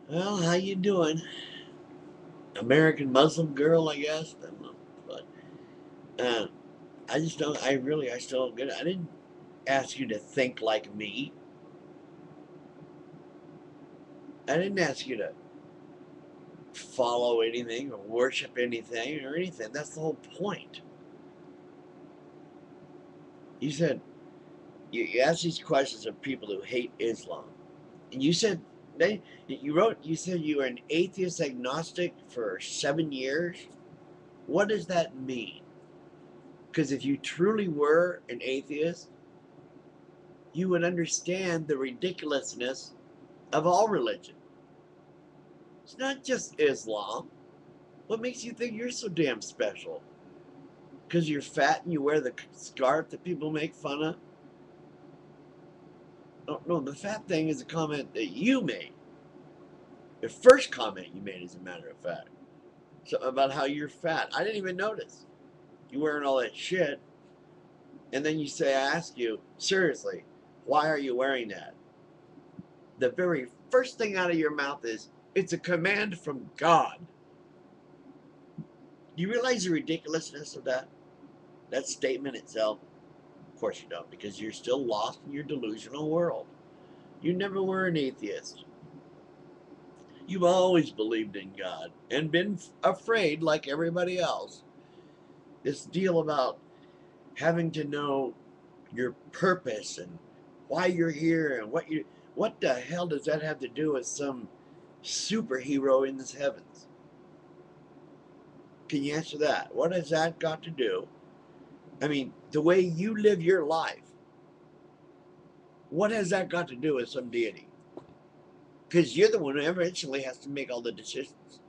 Well, how you doing? American Muslim girl, I guess. I don't know, but uh, I just don't. I still don't get it. I didn't ask you to think like me. I didn't ask you to follow anything or worship anything or anything. That's the whole point. You said you asked these questions of people who hate Islam, and you said you said you were an atheist agnostic for 7 years. What does that mean? Because if you truly were an atheist, you would understand the ridiculousness of all religion. It's not just Islam. What makes you think you're so damn special? Because you're fat and you wear the scarf that people make fun of? No, no, the fat thing is a comment that you made. The first comment you made, as a matter of fact. So about how you're fat. I didn't even notice. You wearing all that shit. And then you say, I ask you, seriously, why are you wearing that? The very first thing out of your mouth is, it's a command from God. Do you realize the ridiculousness of that statement itself? Of course you don't, because you're still lost in your delusional world. You never were an atheist. You've always believed in God and been afraid like everybody else. This deal about having to know your purpose and why you're here and what the hell does that have to do with some superhero in the heavens? Can you answer that? What has that got to do? I mean, the way you live your life, what has that got to do with some deity? Because you're the one who eventually has to make all the decisions.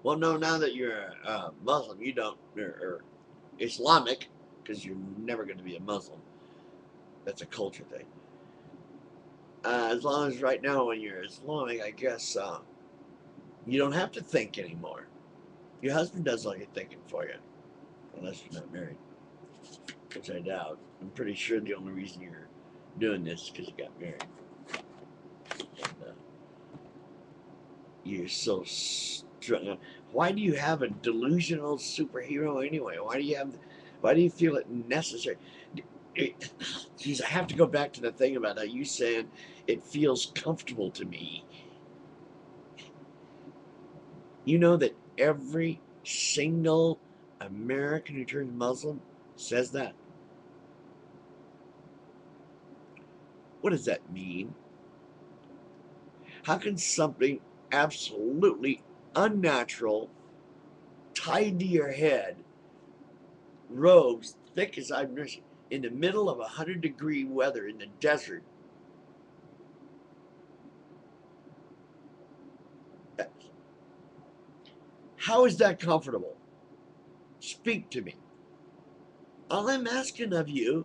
Well, no, now that you're a Muslim, you don't, or Islamic, because you're never going to be a Muslim. That's a culture thing. As long as right now, when you're Islamic, I guess you don't have to think anymore. Your husband does all your thinking for you, unless you're not married, which I doubt. I'm pretty sure the only reason you're doing this is because you got married. And, you're so strong. Why do you have a delusional superhero anyway? Why do you feel it necessary? Geez, I have to go back to the thing about how you saying it feels comfortable to me. You know that every single American who turns Muslim says that. What does that mean? How can something absolutely unnatural tied to your head, robes thick as I've nursed, in the middle of 100-degree weather in the desert? How is that comfortable? Speak to me. All I'm asking of you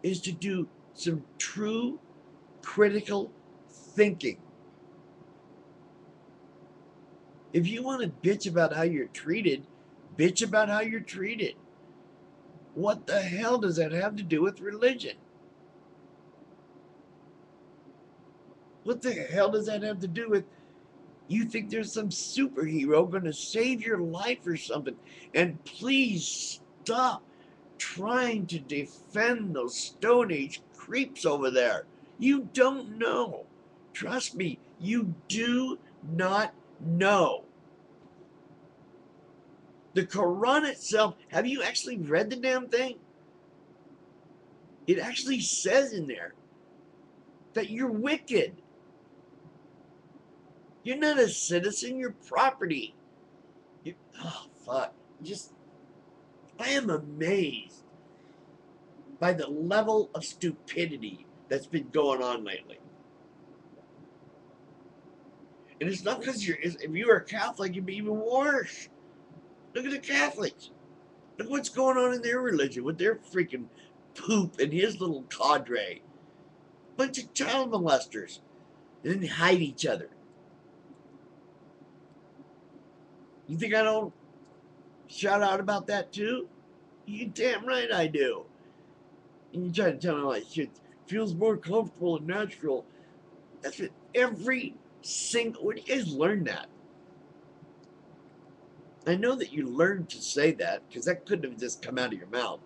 is to do some true critical thinking. If you want to bitch about how you're treated, bitch about how you're treated. What the hell does that have to do with religion? What the hell does that have to do with you think there's some superhero going to save your life or something? And please stop trying to defend those Stone Age creeps over there. You don't know. Trust me, you do not know. The Quran itself, have you actually read the damn thing? It actually says in there that you're wicked. You're not a citizen, you're property. Oh, fuck. Just, I am amazed by the level of stupidity that's been going on lately. And it's not because if you were a Catholic, you'd be even worse. Look at the Catholics. Look what's going on in their religion with their freaking poop and his little cadre. Bunch of child molesters. And then hide each other. You think I don't shout out about that too? You damn right I do. And you try to tell me like shit feels more comfortable and natural. That's what every Where do you guys learn that? I know that you learned to say that because that couldn't have just come out of your mouth,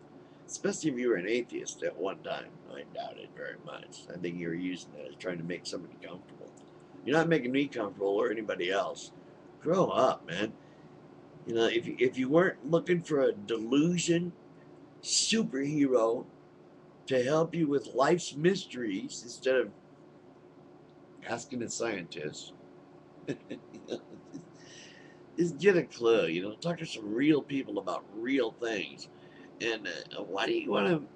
especially if you were an atheist at one time. I doubt it very much. I think you were using that as trying to make somebody comfortable. You're not making me comfortable or anybody else. Grow up, man. You know, if you weren't looking for a delusion superhero to help you with life's mysteries instead of asking a scientist, just get a clue. You know, talk to some real people about real things. And why do you want to?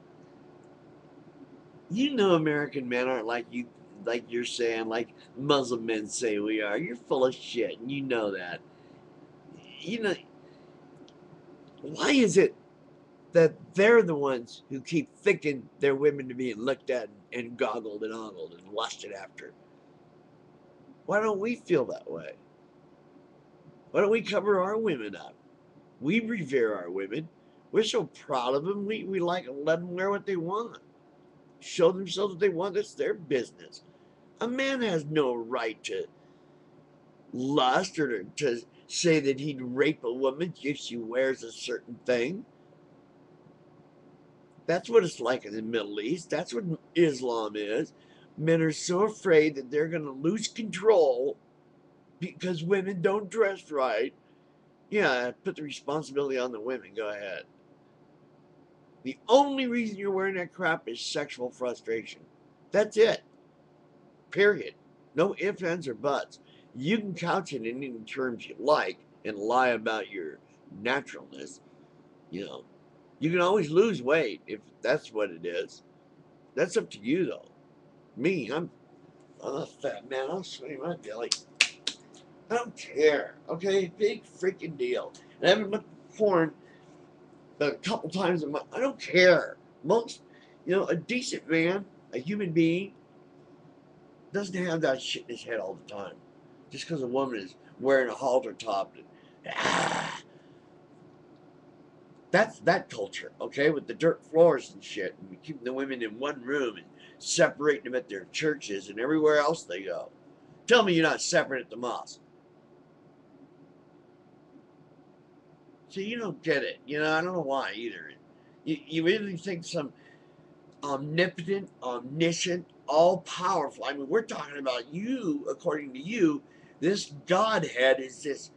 You know, American men aren't like you, like you're saying, like Muslim men say we are. You're full of shit, and you know that. You know, why is it that they're the ones who keep thinking their women to being looked at and goggled and ogled and lusted after? Why don't we feel that way? Why don't we cover our women up? We revere our women. We're so proud of them. We like to let them wear what they want, show themselves what they want. That's their business. A man has no right to lust or to say that he'd rape a woman if she wears a certain thing. That's what it's like in the Middle East. That's what Islam is. Men are so afraid that they're going to lose control because women don't dress right. Yeah, put the responsibility on the women. Go ahead. The only reason you're wearing that crap is sexual frustration. That's it. Period. No ifs, ands, or buts. You can couch it in any terms you like and lie about your naturalness. You know, you can always lose weight if that's what it is. That's up to you, though. Me, I'm a fat man. I'll swing my belly. I don't care. Okay, big freaking deal. And I haven't looked at porn a couple times a month. I don't care. Most, a decent man, a human being, doesn't have that shit in his head all the time. Just because a woman is wearing a halter top. That's that culture, okay? With the dirt floors and shit, and keeping the women in one room and separating them at their churches and everywhere else they go. Tell me you're not separate at the mosque. So you don't get it. I don't know why either. You really think some omnipotent, omniscient, all powerful. I mean, we're talking about you, according to you, this Godhead is this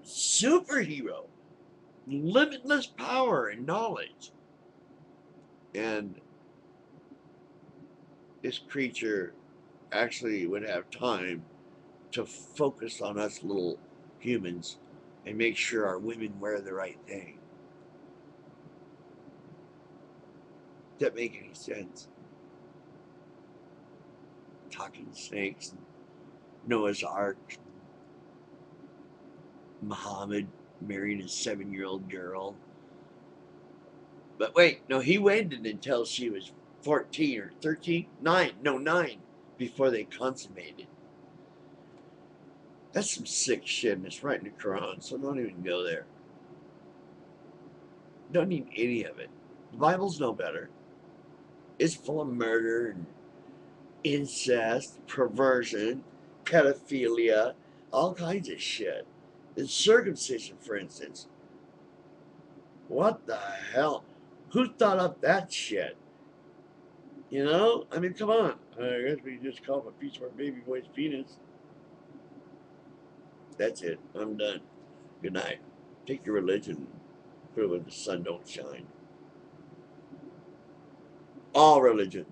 superhero, limitless power and knowledge. And this creature actually would have time to focus on us little humans and make sure our women wear the right thing. Does that make any sense? Talking snakes, Noah's Ark, Muhammad marrying a 7-year-old girl. But wait, no, he waited until she was 14 or 13, 9, before they consummated. That's some sick shit, and it's right in the Quran, so don't even go there. Don't need any of it. The Bible's no better. It's full of murder and incest, perversion, pedophilia, all kinds of shit. And circumcision, for instance. What the hell? Who thought up that shit? I mean, come on. I guess we just call him a piece of our baby boy's penis. That's it. I'm done. Good night. Take your religion, put it where the sun don't shine. All religion.